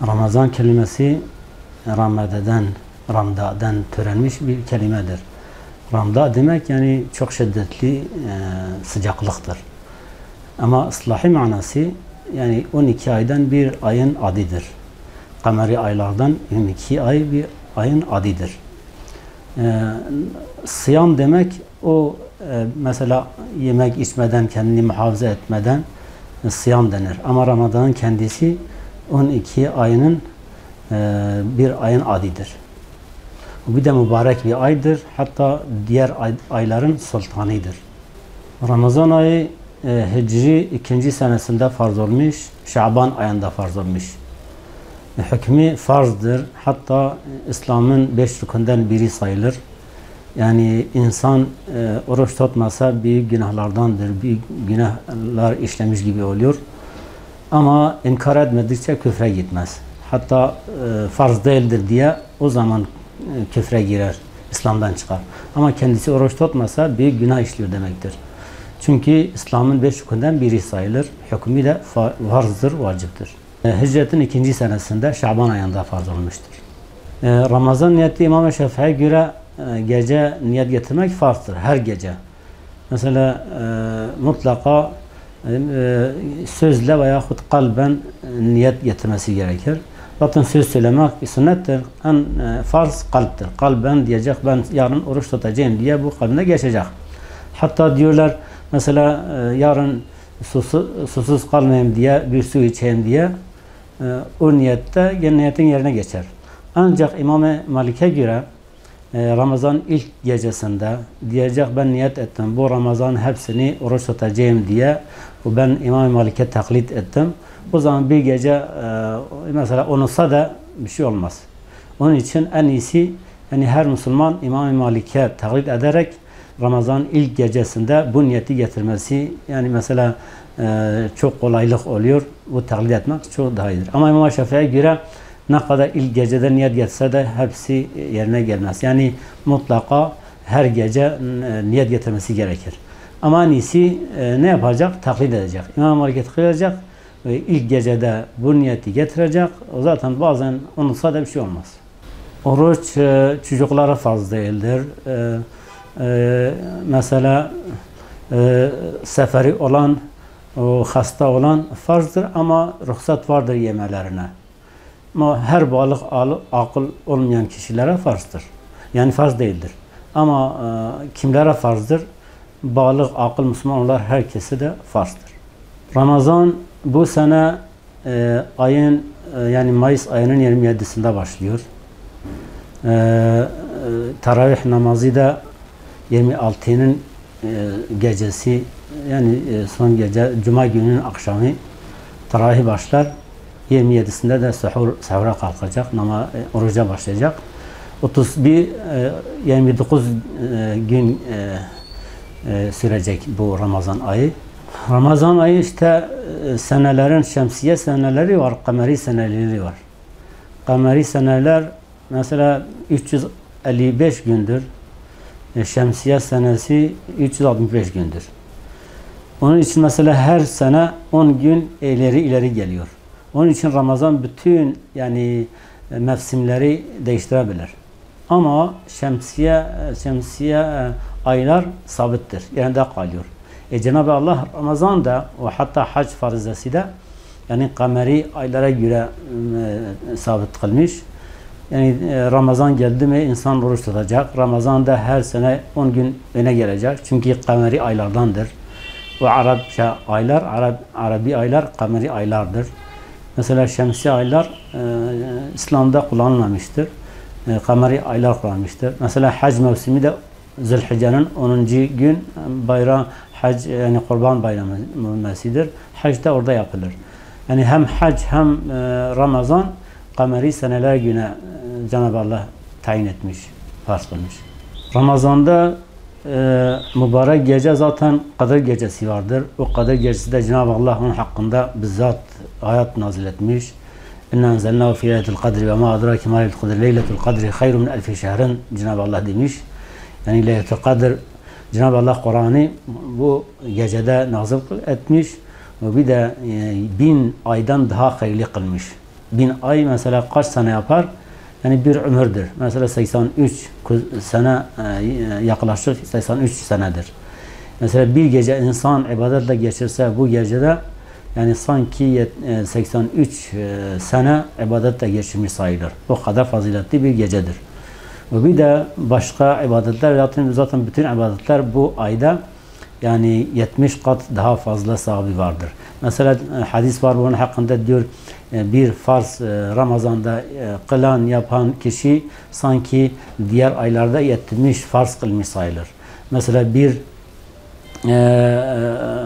Ramazan kelimesi Ramda'dan türenmiş bir kelimedir. Ramda demek yani çok şiddetli sıcaklıktır. Ama ıslahi manası yani 12 aydan bir ayın adıdır. Kameri aylardan 22 ay bir ayın adıdır. Sıyam demek o mesela yemek içmeden, kendini muhafaza etmeden sıyam denir. Ama Ramazan'ın kendisi 12 ayının bir ayın adıdır. Bu de mübarek bir aydır. Hatta diğer ayların sultanıdır. Ramazan ayı Hicri 2. senesinde farz olmuş, Şaban ayında farz olmuş. Hükmü farzdır. Hatta İslam'ın 5 rükünden biri sayılır. Yani insan oruç tutmasa büyük günahlardandır. Büyük günahlar işlemiş gibi oluyor. Ama inkar etmedikçe küfre gitmez. Hatta farz değildir diye o zaman küfre girer, İslam'dan çıkar. Ama kendisi oruç tutmasa büyük günah işliyor demektir. Çünkü İslam'ın 5 rükünden biri sayılır. Hükmü de farzdır, vaciptir. Hicretin 2. senesinde Şaban ayında farz olmuştur. Ramazan niyeti İmam-ı Şafii'ye göre gece niyet getirmek farzdır, her gece. Mesela mutlaka sözle veyahut kalben niyet getirmesi gerekir. Zaten söz söylemek sünnettir. En farz kalptir. Kalben diyecek ben yarın oruç tutacağım diye bu kalbine geçecek. Hatta diyorlar mesela yarın susuz kalmayayım diye bir su içeyim diye o niyette niyetin yerine geçer. Ancak İmam-ı Malik'e göre Ramazan ilk gecesinde diyecek ben niyet ettim bu Ramazan hepsini oruç tutacağım diye ben İmam-ı Malik'e taklit ettim. O zaman bir gece mesela unutsa da bir şey olmaz. Onun için en iyisi yani her Müslüman İmam-ı Malik'e taklit ederek Ramazan ilk gecesinde bu niyeti getirmesi yani mesela çok kolaylık oluyor. Bu taklit etmek çok daha iyidir. Ama İmam Şafii'ye göre ne kadar ilk gecede niyet getse de hepsi yerine gelmez. Yani mutlaka her gece niyet getirmesi gerekir. Ama en iyisi ne yapacak? Taklit edecek. İmam Malik'e taklit edecek. İlk gecede bu niyeti getirecek. O zaten bazen unutsa da bir şey olmaz. Oruç çocuklara farz değildir. Mesela seferi olan, hasta olan farzdır ama ruhsat vardır yemelerine. Ama her balık akıl olmayan kişilere farzdır. Yani farz değildir. Ama kimlere farzdır? Balık, akıl, Müslümanlar herkese de farzdır. Ramazan bu sene ayın yani Mayıs ayının 27'sinde başlıyor. Taravih namazı da 26'nın gecesi yani son gece Cuma gününün akşamı taravih başlar. 27'sinde de sahura kalkacak, oruca başlayacak. 29 gün sürecek bu Ramazan ayı. Ramazan ayı işte senelerin şemsiye seneleri var, kameri seneleri var. Kameri seneler mesela 355 gündür. Şemsiye senesi 365 gündür. Onun için mesela her sene 10 gün ileri geliyor. Onun için Ramazan bütün yani mevsimleri değiştirebilir. Ama şemsiye aylar sabittir. Yerinde kalıyor. Cenab-ı Allah Ramazan'da ve hatta hac farizesi de yani kameri aylara göre sabit kılmış. Yani Ramazan geldi mi insan oruç tutacak. Ramazan'da her sene 10 gün öne gelecek. Çünkü kameri aylardandır. Ve Arapça aylar, Arabi aylar kameri aylardır. Mesela şemsiye aylar İslam'da kullanılmamıştır. Kameri aylar kullanılmıştır. Mesela hac mevsimi de Zülhicce'nin 10. gün bayram hac yani Kurban Bayramı mevsimidir. Hac da orada yapılır. Yani hem hac hem Ramazan kameri seneler güne Cenab-ı Allah tayin etmiş, farz kılmış. Ramazan'da mübarek gece zaten Kadir gecesi vardır. O Kadir gecesi de Cenab-ı Allah onun hakkında bizzat ayet nazil etmiş. İnna enzelnahu fi leyletil kadri ve ma adrake ma leyletul kadri. Leyletul kadri hayrun min elfi şehrin Cenab-ı Allah demiş. Yani Leyletul Kadr Cenab-ı Allah Kur'an'ı bu gecede nazil etmiş ve bir de 1000 aydan daha hayırlı kılmış. 1000 ay mesela kaç sene yapar? Yani bir ömürdür. Mesela 83 sene yaklaşık 83 senedir. Mesela bir gece insan ibadetle geçirse bu gecede yani sanki 83 sene ibadetle geçirmiş sayılır. O kadar faziletli bir gecedir. Ve bir de başka ibadetler, zaten bütün ibadetler bu ayda yani 70 kat daha fazla sahibi vardır. Mesela hadis var bunun hakkında diyor bir farz Ramazan'da kılan yapan kişi sanki diğer aylarda 70 farz kılmış sayılır. Mesela bir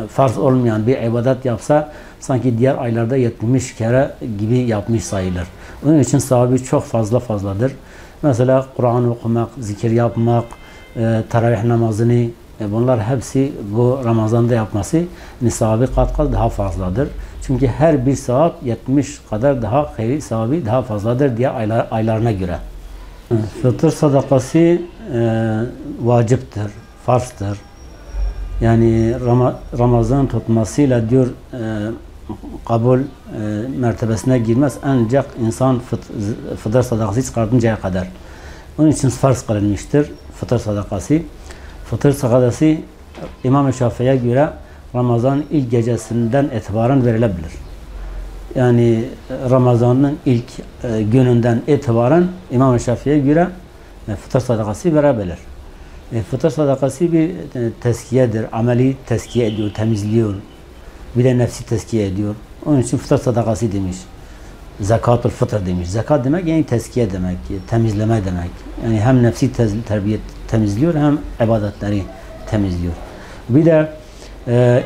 farz olmayan bir ibadet yapsa sanki diğer aylarda 70 kere gibi yapmış sayılır. Onun için sahibi çok fazladır. Mesela Kur'an okumak, zikir yapmak, teravih namazını bunlar hepsi bu Ramazan'da yapması sahibi kat daha fazladır. Çünkü her bir saat 70 kadar daha hayri sahibi daha fazladır diğer aylarına göre. Fıtır sadakası vaciptir, farzdır. Yani Ramazan tutmasıyla diyor kabul mertebesine girmez ancak insan fıtır sadakası çıkartıncaya kadar. Onun için farz kılınmıştır fıtır sadakası. Fıtır sadakası İmam-ı Şafii'ye göre Ramazan ilk gecesinden itibaren verilebilir. Yani Ramazan'ın ilk gününden itibaren İmam-ı Şafii'ye göre fıtır sadakası verebilir. Fıtır sadakası bir tezkiyedir. Ameli tezkiye ediyor, temizliyor. Bir de nefsi tezkiye ediyor. Onun için fıtır sadakası demiş. Zekatul fıtır demiş. Zekat demek yani tezkiye demek, temizleme demek. Yani hem nefsi terbiye temizliyor hem ibadetleri temizliyor. Bir de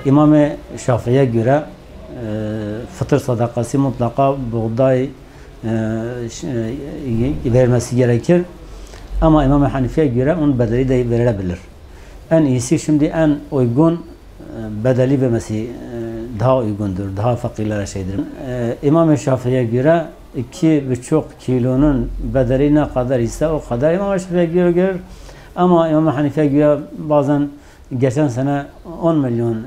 İmam-ı Şafii'ye göre fıtır sadakası mutlaka buğday vermesi gerekir. Ama İmam-ı Hanifi'ye göre onun bedeli de verilebilir. En iyisi şimdi en uygun bedeli vermesi daha uygundur. Daha fakirlere şeydir. İmam-ı Şafii'ye göre 2,5 kilonun bedeli ne kadar ise o kadar İmam-ı Şafii'ye göre görür. Ama İmam-ı Hanifi'ye göre bazen geçen sene 10 milyon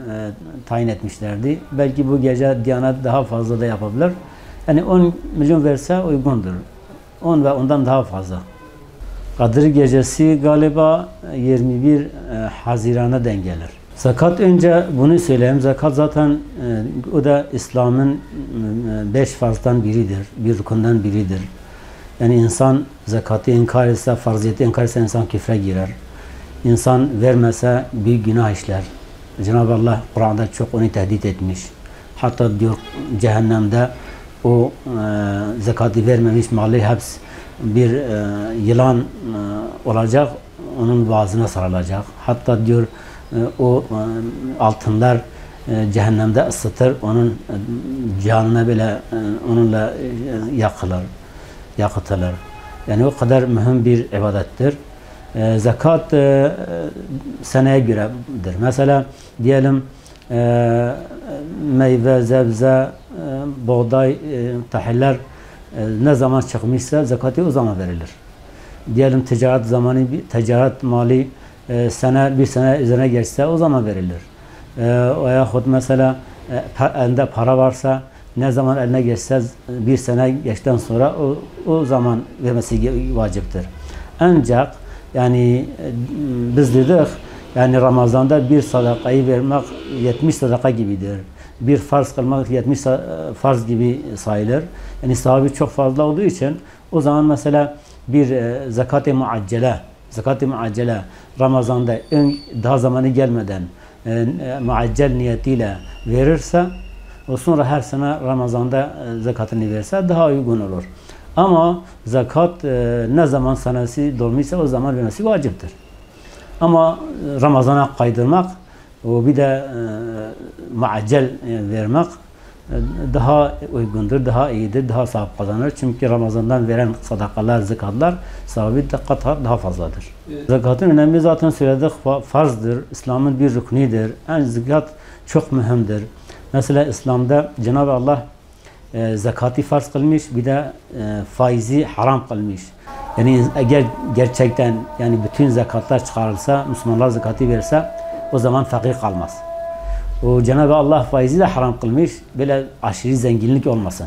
tayin etmişlerdi. Belki bu gece Diyanet daha fazla da yapabilir. Yani 10 milyon verse uygundur. 10 ve ondan daha fazla. Kadir gecesi galiba 21 Haziran'a denk gelir. Zekat önce bunu söyleyeyim. Zekat zaten o da İslam'ın 5 farzdan biridir. Bir rukundan biridir. Yani insan zekatı inkar etse, farziyeti inkar etse insan küfre girer. İnsan vermese büyük günah işler. Cenab-ı Allah Kur'an'da çok onu tehdit etmiş. Hatta diyor cehennemde o zekatı vermemiş malı hepsi bir yılan olacak, onun boğazına sarılacak. Hatta diyor o altınlar cehennemde ısıtır, onun canına bile onunla yakıtılır. Yani o kadar mühim bir ibadettir. Zekat seneye göredir. Mesela diyelim meyve, sebze, buğday, tahiller ne zaman çıkmışsa zekatı o zaman verilir. Diyelim ticaret zamanı, ticaret mali bir sene üzerine geçse o zaman verilir. Veyahut mesela elinde para varsa ne zaman eline geçse bir sene geçten sonra o zaman vermesi vaciptir. Ancak yani biz dedik yani Ramazan'da bir sadakayı vermek 70 sadaka gibidir. Bir farz kılmak 70 farz gibi sayılır. Yani sahibi çok fazla olduğu için o zaman mesela bir zekat-ı muaccele Ramazan'da daha zamanı gelmeden muaccel niyetiyle verirse o sonra her sene Ramazan'da zekatını verirse daha uygun olur. Ama zekat ne zaman senesi dolmuşsa o zaman vermesi vaciptir. Ama Ramazan'a kaydırmak bir de muaccel vermek daha uygundur, daha iyidir, daha sevap kazanır. Çünkü Ramazan'dan veren sadakalar, zekatlar sahibi kat daha fazladır. Zekatın önemi zaten söyledik, farzdır, İslam'ın bir rüknidir. Yani zekat çok mühimdir. Mesela İslam'da Cenab-ı Allah zekatı farz kılmış, bir de faizi haram kılmış. Yani eğer gerçekten yani bütün zekatlar çıkarılsa, Müslümanlar zekatı verse o zaman fakir kalmaz. O Cenab-ı Allah faizi de haram kılmış, böyle aşırı zenginlik olmasın.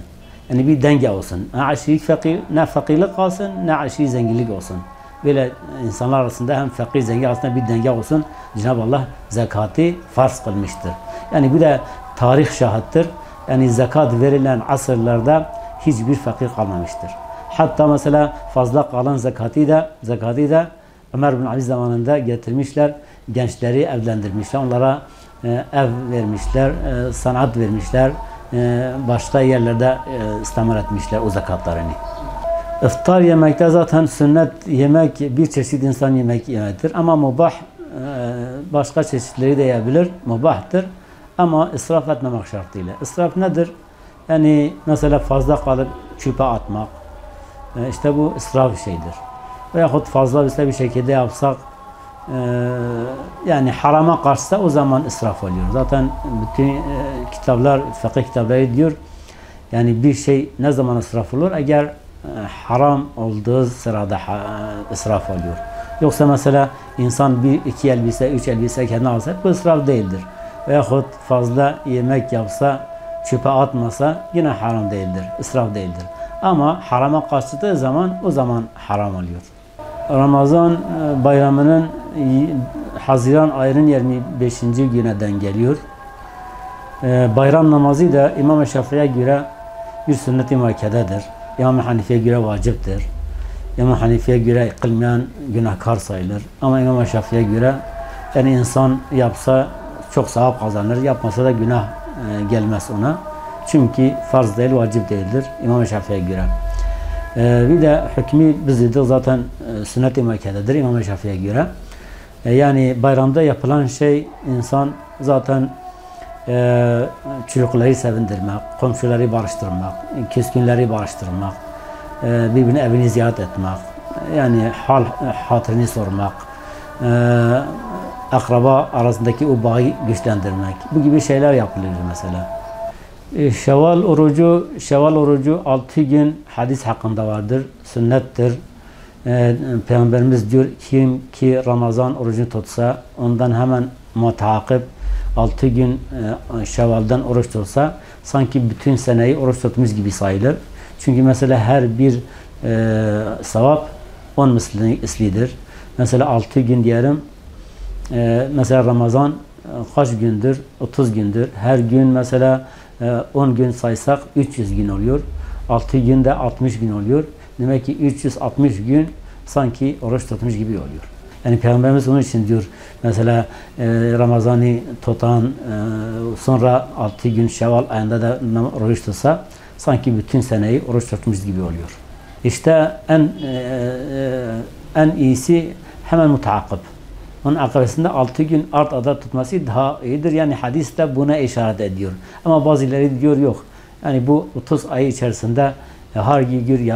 Yani bir denge olsun. Ne aşırı fakir, ne fakirlik olsun, ne aşırı zenginlik olsun. Böyle insanlar arasında hem fakir zengin arasında bir denge olsun. Cenab-ı Allah zekatı farz kılmıştır. Yani bu da tarih şahittir. Yani zekat verilen asırlarda hiçbir fakir kalmamıştır. Hatta mesela fazla kalan zekatı da Ömer bin Ali zamanında getirmişler. Gençleri evlendirmişler. Onlara ev vermişler, sanat vermişler. Başka yerlerde istimar etmişler o zekatlarını. İftar yemekte zaten sünnet yemek bir çeşit insan yemek yemektir. Ama mubah başka çeşitleri de yiyebilir. Mubahtır. Ama israf etmemek şartıyla. İsraf nedir? Yani mesela fazla kalıp çöpe atmak. İşte bu israf bir şeydir. Veyahut fazla bir şekilde yapsak yani harama karşısa o zaman israf oluyor. Zaten bütün kitaplar, fıkıh kitapları diyor yani bir şey ne zaman israf olur? Eğer haram olduğu sırada israf oluyor. Yoksa mesela insan bir, iki elbise, üç elbise kendine alsa bu israf değildir. Veyahut fazla yemek yapsa, çöpe atmasa yine haram değildir, israf değildir. Ama harama kaçtığı zaman o zaman haram oluyor. Ramazan bayramının Haziran ayının 25. güne denk geliyor. Bayram namazı da İmam-ı Şafii'ye göre bir sünnet-i muakkededir. İmam-ı Hanife'ye göre vaciptir. İmam-ı Hanife'ye göre kılmayan günahkar sayılır. Ama İmam-ı Şafii'ye göre yani insan yapsa çok sevap kazanır, yapmasa da günah gelmez ona. Çünkü farz değil, vacip değildir İmam-ı Şafii'ye göre. Bir de hükmü bizde zaten sünnet-i muakkededir İmam-ı Şafii'ye göre. Yani bayramda yapılan şey insan zaten çocukları sevindirmek, komşuları barıştırmak, küskünleri barıştırmak, birbirine evini ziyaret etmek, yani hatırını sormak, akraba arasındaki o bağı güçlendirmek. Bu gibi şeyler yapılıyor mesela. Şevval orucu 6 gün hadis hakkında vardır, sünnettir. Peygamberimiz diyor kim ki Ramazan orucunu tutsa ondan hemen mutakip 6 gün Şevval'dan oruç tutsa sanki bütün seneyi oruç tutmuş gibi sayılır. Çünkü mesela her bir sevap 10 mislidir. Mesela 6 gün diyelim. Mesela Ramazan kaç gündür? 30 gündür. Her gün mesela 10 gün saysak 300 gün oluyor. 6 günde 60 gün oluyor. Demek ki 360 gün sanki oruç tutmuş gibi oluyor. Yani Peygamberimiz onun için diyor mesela Ramazan'ı tutan sonra 6 gün Şevval ayında da oruç tutsa sanki bütün seneyi oruç tutmuş gibi oluyor. İşte en iyisi hemen mutaakkip. Onun akabesinde 6 gün art arda tutması daha iyidir. Yani hadis de buna işaret ediyor. Ama bazıları diyor yok. Yani bu 30 ay içerisinde her gün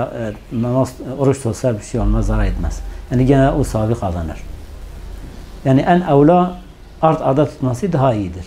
namaz, oruç tutsa bir şey olmaz, zarar etmez. Yani gene o sahibi kazanır. Yani en evla art arda tutması daha iyidir.